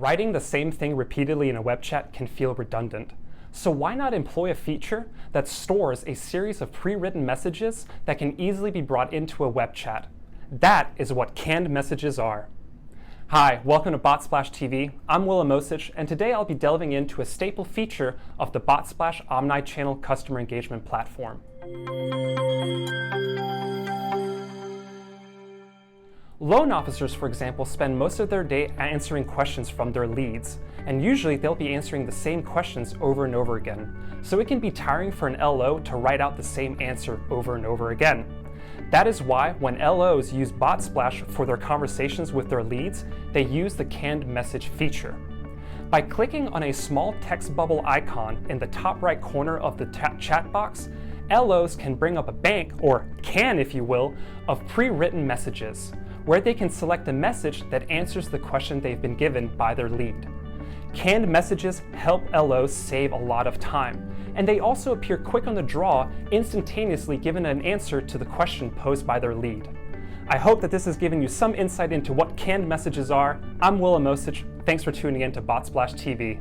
Writing the same thing repeatedly in a web chat can feel redundant. So why not employ a feature that stores a series of pre-written messages that can easily be brought into a web chat? That is what canned messages are. Hi, welcome to Botsplash TV. I'm Will Amosich, and today I'll be delving into a staple feature of the Botsplash omni-channel customer engagement platform. Loan officers, for example, spend most of their day answering questions from their leads, and usually they'll be answering the same questions over and over again. So it can be tiring for an LO to write out the same answer over and over again. That is why when LOs use Botsplash for their conversations with their leads, they use the canned message feature. By clicking on a small text bubble icon in the top right corner of the chat box, LOs can bring up a bank, or can if you will, of pre-written messages, where they can select a message that answers the question they've been given by their lead. Canned messages help LOs save a lot of time, and they also appear quick on the draw, instantaneously given an answer to the question posed by their lead. I hope that this has given you some insight into what canned messages are. I'm Will Amosich. Thanks for tuning in to Botsplash TV.